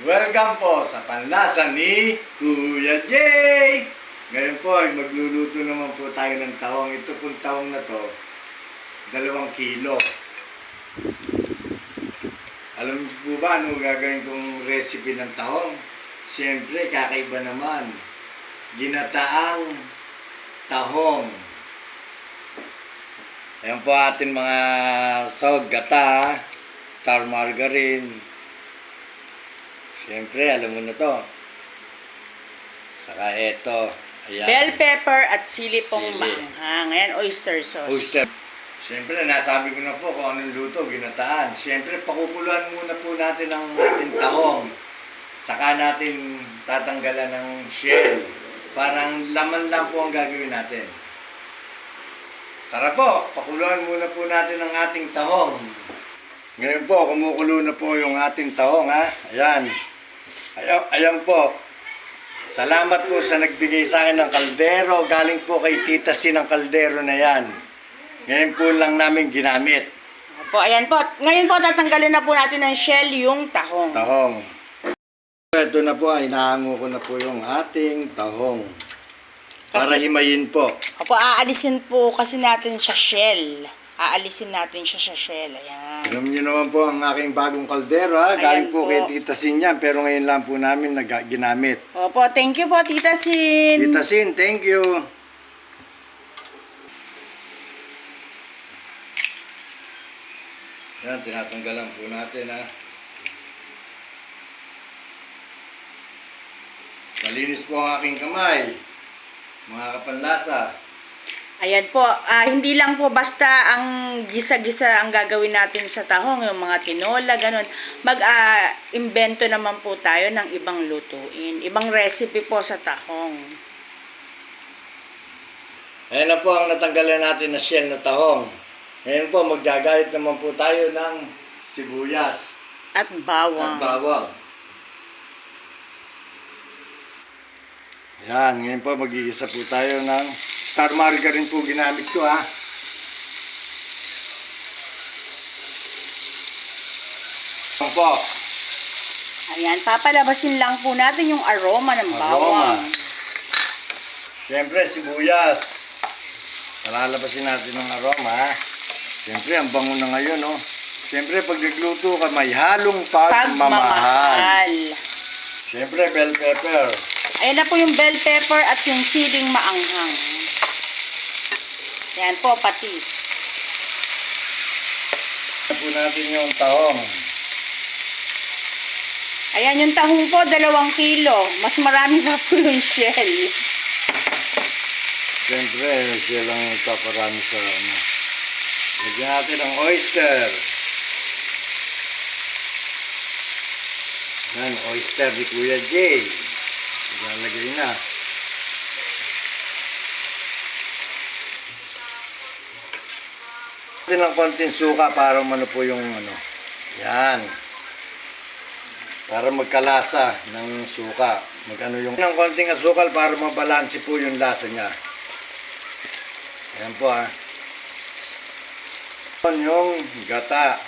Welcome po sa panlasa ni Kuya Jay! Ngayon po ay magluluto naman po tayo ng tawang. Ito pong tawang na to, 2 kilo. Alam niyo po ba ano gagawin kong recipe ng tawang? Siyempre, kakaiba naman. Ginataang tahong. Ayan po ating mga sog, gata, star margarine. Siyempre, alam mo na to. Saka eto. Ayan. Bell pepper at sili pong Sili. maanghang. Ayan, oyster sauce. Oyster. Siyempre, nasabi ko na po kung anong luto, ginataan. Siyempre, pakukuluan muna po natin ang ating tahong. Saka natin tatanggalan ng shell. Parang laman lang po ang gagawin natin. Tara po, pakuluan muna po natin ang ating tahong. Ngayon po, kumukulo na po yung ating tahong, ha? Ayan. Ayan po. Salamat po sa nagbigay sa akin ng kaldero. Galing po kay Tita Sin ang kaldero na yan. Ngayon po lang namin ginamit. Opo, ayan po. Ngayon po, tatanggalin na po natin ng shell yung tahong. Tahong. Ito na po, inahango ko na po yung ating tahong. Para himayin po. Opo, aalisin po kasi natin sa shell. Aalisin natin siya sa shell. Ayan. Alam niyo naman po ang aking bagong kaldero, ha? Galing Ayan po po. kay Tita Sin yan, pero ngayon lang po namin ginamit. Opo, thank you po, Tita Sin. Tita Sin, thank you. Yan, tinatanggalan po natin, ha. Malinis po ang aking kamay, mga kapanlasa. Ayan po, hindi lang po basta ang gisa-gisa ang gagawin natin sa tahong, yung mga tinola, ganun. Mag-invento naman po tayo ng ibang lutuin, ibang recipe po sa tahong. Ayan na po ang natanggalan natin na shell na tahong. Ngayon po, maggagayat naman po tayo ng sibuyas At bawang. at bawang. Yan, ngayon po mag-iisa po tayo ng star margarine po ginamit ko, ha. Yan po. Ayan, papalabasin lang po natin yung aroma ng bawang. Siyempre, sibuyas. Palalabasin natin ng aroma, ha. Siyempre, ang bango na ngayon, oh. Siyempre, pag nagluto ka, may halong pagmamahal. Siyempre, bell pepper. Ayan na po yung bell pepper at yung siling maanghang. Ayan po, patis. Ayan po natin yung tahong. Ayan yung tahong po, 2 kilo. Mas marami pa po yung shell. Siyempre, siya lang ipaparami sa ano. Lagyan natin ang oyster. Yan, oyster ni Kuya Jay. Ilalagay na. Natin ng konting suka para ano po yung ano. Yan. Para magkalasa ng suka. Magano yung ng konting asukal para mabalansi po yung lasa niya. Ayan po, ha. Yung gata.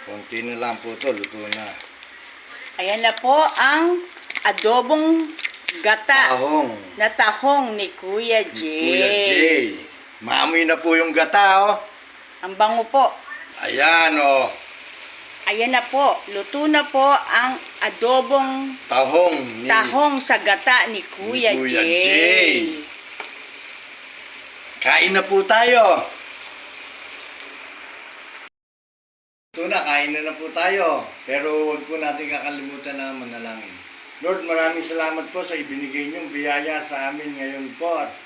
Konti na lang po to, luto na. Ayan na po ang adobong gata Tahong. na tahong ni Kuya Jay. Kuya Jay. Maamoy na po yung gata, oh. Ang bango po. Ayan, oh. Ayan na po. Luto na po ang adobong Tahong. tahong sa gata ni Kuya, Kuya Jay. Jay. Kain na po tayo. Ito na, kain na po tayo. Pero huwag po natin kakalimutan na manalangin. Lord, maraming salamat po sa ibinigay niyong biyaya sa amin ngayon po at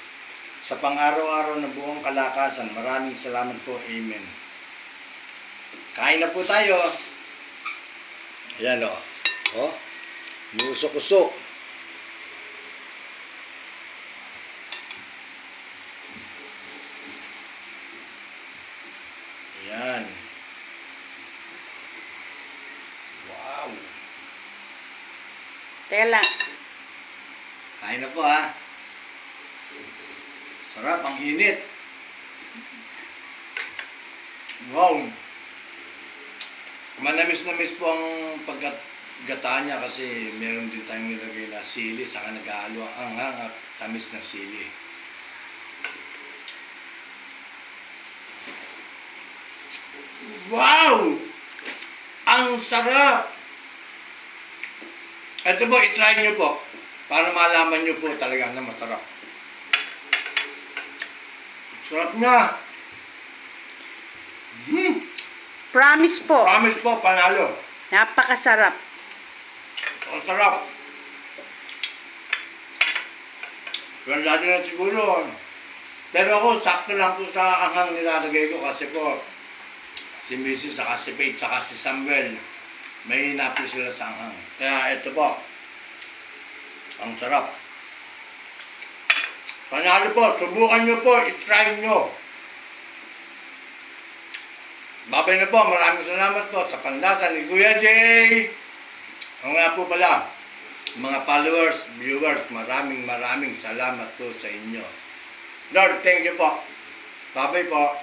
sa pang-araw-araw na buong kalakasan. Maraming salamat po. Amen. Kain na po tayo. Ayan, o. Oh. Usok-usok. Ayan. Wow. Teka lang. Kain na po, ha. Sarap, ang init. Wow. Manamis-namis po ang pagkagata niya kasi meron din tayong nilagay na sili, saka nag-aalo ang anghang at tamis ng sili. Wow! Ang sarap! Ito po, itry nyo po para malaman nyo po talaga na masarap. Sarap niya! Promise po, Promise po, panalo. napakasarap. Ang sarap. Ganda na siguro. Pero ako, sakto lang po sa anghang nilalagay ko kasi po, si Mrs. saka si Faith saka si Samuel, may hinapo sila sa anghang. Kaya ito po, ang sarap. Panalo po, subukan nyo po, itry nyo. Babay na po, maraming salamat po sa panlasa ni Kuya Jay. O nga po pala, mga followers, viewers, maraming salamat po sa inyo. Lord, thank you po. Babay po.